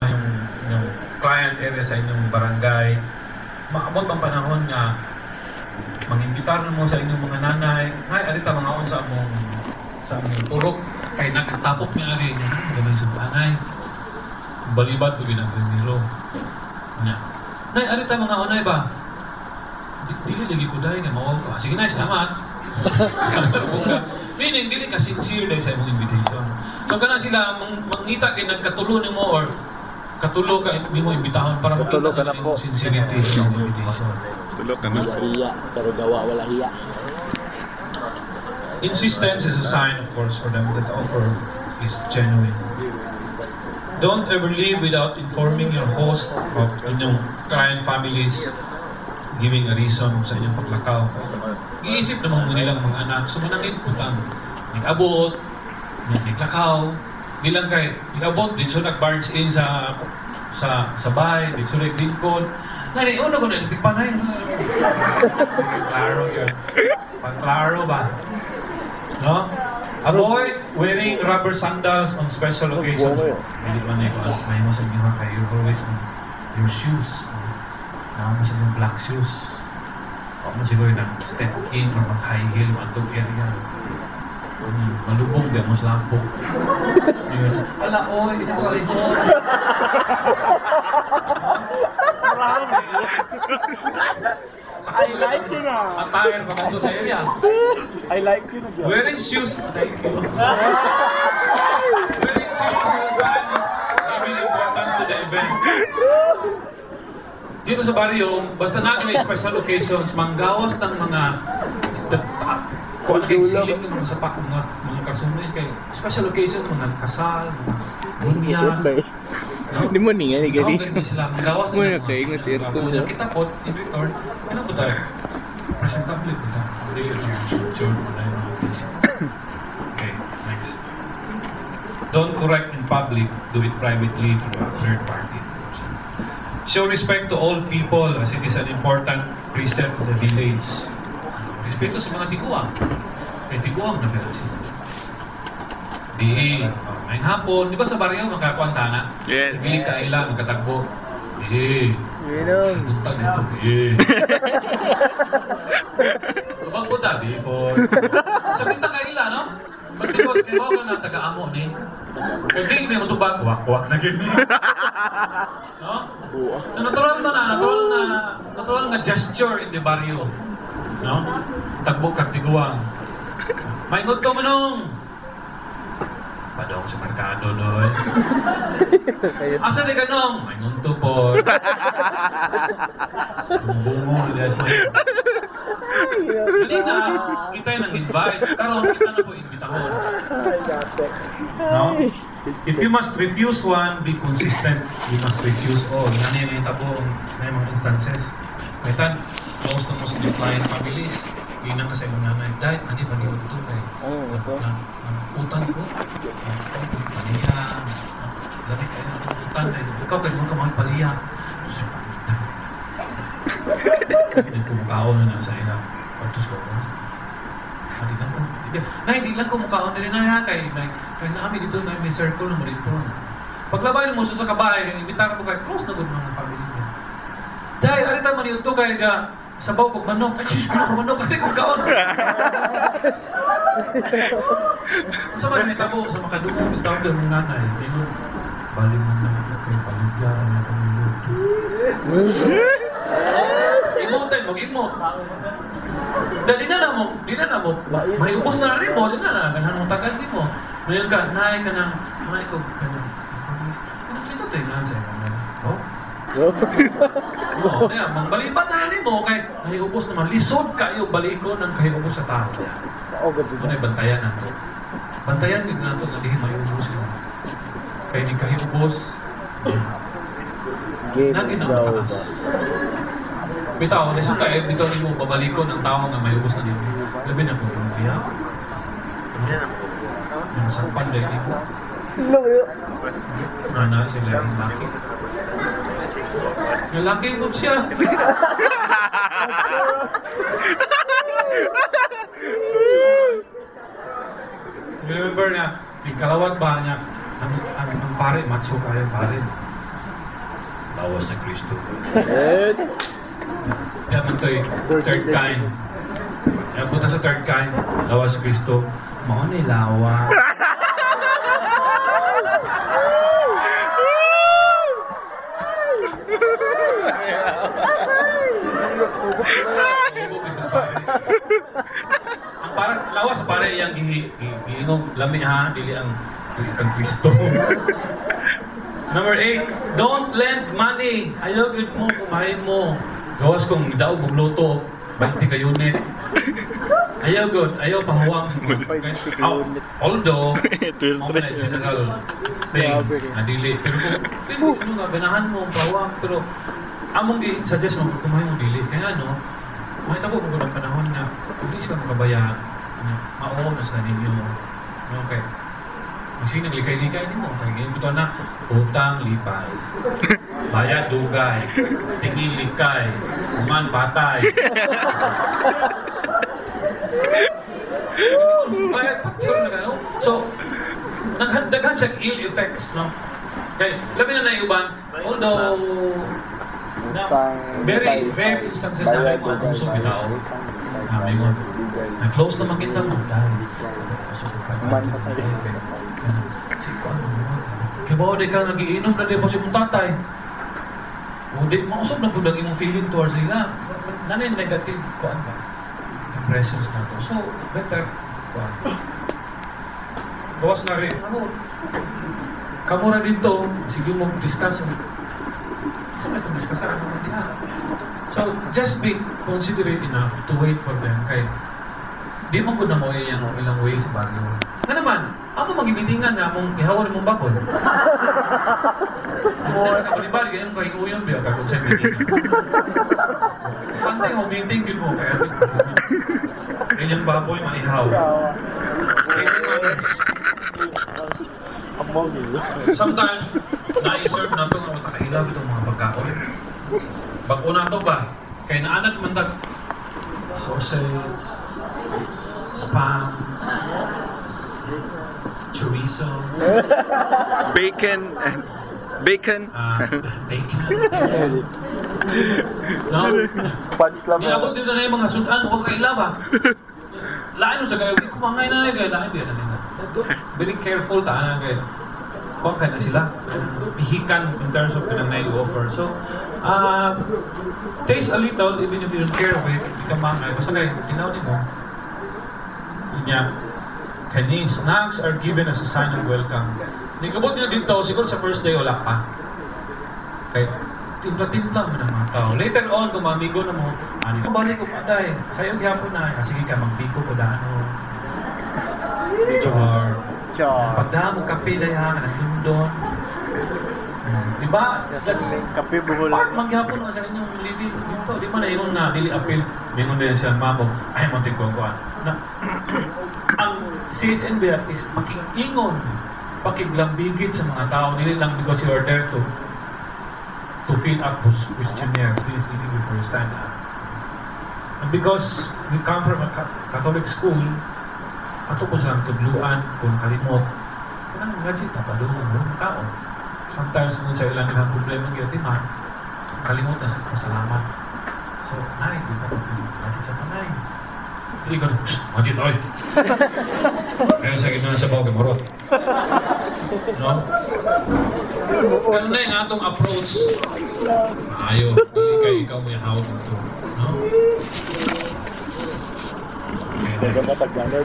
yung client area sa inyong barangay, maabot ang panahon nga mangimbitar mo sa inyong mga nanay, ay, alita mga on sa among turok, kay nagtapok niya rin, ganun sa nanay, balibad ko ginagrimiro. Nay, alita mga onay ba? Dili lagi ko dahil nga mawag ko. Sige na, salamat. Meaning, dili ka sincere dahil sa imong invitation. So, kana sila, mangita kayo nagkatulo ni mo or katulo ka hindi mo imbitahon para makita na yung sincerity sa imong invitation. Tulo ka na. Hiya, pero gawa wala hiya. Insistence is a sign, of course, for them that the offer is genuine. Don't ever leave without informing your host of inyong client families, giving a reason sa inyong paglakaw. Iisip naman mo nilang mga anak, so manangin putang. Nag-abot, naglakaw, di lang kay, nag-abot, dito nag-barge in sa bahay, dito nag-dinkod. Nani, una ko na, nagtikpanay. Pag-klaro yun. Pag-klaro ba? No? Avoid wearing rubber sandals on special occasions. Hindi man eh, may mo sa inyo kayo, you always on your shoes. Nakama sa mga black shoes. O mo siguro na step in or mag-high heel mo atong area. Malubog, di mo sa lampok. Wala, oy, ito ko ito. I like you na. Attire pa kanto sa area. I like you na. Wearing shoes, thank you. Wearing shoes is giving importance to the event. Dito sa baryo, basta na may special occasions, manggawas ng mga kung ano silip ng mga sapak, mga kasunoy kay special occasions, mga kasal, mga bunyag. Hindi mo niya, ni Gary. Hindi sila manggawas ng mga mga kita po, in return, ano po tayo? Presentable po tayo. Hindi yung sure mo na yung mga occasion. Okay, next. Don't correct in public, do it privately through a third party. Show respect to all people as it is an important precept of the village. Respeto sa mga tiguang. Kaya tiguang na pero sila. Ngayong hapon, di ba sa baryo makakuanta na? Yes. Bili ka ila, magkatagbo. Sa buntag nito. Tubag po tabi po. Sabi na ka ila, no? But because, di ba ka na taga-amo ni? Kaya di mo tubag, wak-wak na ganyan. No? So natural nga gesture in the barrio. No? Tagbo kag tiguang. May ngudto manong. Padong sa merkado doy. Asa di kanong? May ngudto po. Bungo di as may. Dali na, kita yung nag-invite. Karon kita na po imbitahon. No? If you must refuse one, be consistent. You must refuse all. Yan yung tabo na mga instances. May tan, close to most of the client families. Ginang ka sa imong nanay. Dahil, ano ba niyo ito kay? Utang ko. Paliya. Labi kayo. Utang na ito. Ikaw kayo ka mga paliya. Hindi ko makaon na sa ina. Pagtos ko. Hindi lang ko mukhaon din na kay naami dito na may circle mo dito. Paglabay mo sa kabahay, imbitahan mo kay close na good mga family ko. Dahil alita man ito kay sabaw ko manok, ay manok kasi kung kaon. Sa man may tabo sa makadungog ng tawag ng nanay, tingog bali man na kay paligyan na pamilya. Imoten mo, imo. Dali na mo. May ubos na rin mo, di na ganhan mo tagal din mo. Ngayon ka, naay ka ng, naay ko ka ng, anong sito tayo na sa iyo? Oh? Oo, niya, balipat na rin mo, kay nahiubos naman, lisod kayo baliko ng kahiubos sa tao. Ano ay bantayan na ito? Bantayan din na ito na di may ubos yun. Kaya di kahiubos, naging ang mataas. Bitaw, lisod kayo, bitaw ni mo, babaliko ng tao na may ubos na din. Labi na po, kaya? Yung sapan dahil ito. Nana, sila yung laki. Yung laki mo siya. Remember na, yung kalawat ba niya, ang pare, matso kayo pare. lawas sa Kristo. Eh, Kaya man to'y third kind. Kaya punta sa third kind, lawas sa Kristo. Mao ni lawa. Ang para lawas sa pare yang giinom lami ha, dili ang Kristo. Number 8, don't lend money. Ayaw gud mo kumain mo. Gawas kong daog og luto, 20 ka unit. Ayaw gud, ayaw pahuwang. Although, mo na general thing, adili. Pero kung nga ganahan mo pahuwang, pero among i-suggest mo kumain mo dili. Kaya ano, makita ko kung ng panahon na hindi siya makabayaan. Mao na sa ninyo. Okay. Masinang likay-likay din mo. Kaya ganyan ito na, utang, lipay. Bayad, dugay. Tingin, likay. Uman, patay. Bayad, pagsiguro na gano'n. So, nagdaghan siya ill effects, no? Kaya, labi na naiuban, although, very instances na kayo mga puso bitaw. May mga, na-close na makita mo. Dahil, kaya ba di ka nagiinom na di pa si mong tatay? O di, mausap na po lang imong feeling towards nila. Nanin negative, kuan ba? Impressions na to. So, better, kuan. Gawas na rin. Kamu na dito, sige mo discuss. Saan may itong discuss? So, just be considerate enough to wait for them. Kaya, di mo ko na mo yung ilang way sa bagyo. Nga naman, ako magibitingan na mong ihawan mong bakol. Hindi ka balibali, ganyan ka iuyon biya ka kung siya meeting. Santay mo, meeting din mo. Kaya, ganyang baboy maihaw. Sometimes, na-serve na ito nga matakailaw itong mga pagkaon. Bago na ito ba? Kaya naanat man tag sausage, spam, chorizo, Bacon. Bacon. Bacon. No? punch lang. Niabot dito na yung mga sudan o kailaw ba? Lain mo sa kayo, kumangay na na kayo, lain na nila. Very careful ta na kayo. Kung kaya na sila, pihikan in terms of pinanay offer. So, taste a little, even if you don't care of it, hindi ka mangay. Basta kayo, tinawin mo. Yun niya, kani, snacks are given as a sign of welcome. Nagkabot nyo dito, siguro sa first day, wala pa. Kaya, timpla-timpla mo ng mga tao. Later on, kung mamigo na mo, ano, balik ko pa dahil, sa'yo gyapon na, sige ka, magpiko ko dano. Char. Pagdahan mo kape dahil ha, kanang doon. Diba? That's Kape buhol. part magyapon nga sa inyong living dito. Di ba na yung na, dili appeal, mingon din siya mamo, ay mo tingko ko. Na, ang CHNB is pakiingon, pakiglambigit sa mga tao, nili lang because you are there to fill up those questionnaires. Please leave before you stand up. And because we come from a Catholic school, ato ko silang tudluan kung kalimot. Kanang gadget, tapadungan mo ng tao. Sometimes, kung sa ilan nilang problema ng yatiman, kalimot na sa pasalamat. So, nay, di ba gadget sa panay? Hindi ko na, gadget, oy! Kaya sa gitna sa bawag, marot. No? Ganun na yung atong approach. Ayaw, hindi kayo ikaw may hawak nito. No? Hindi ka matagano.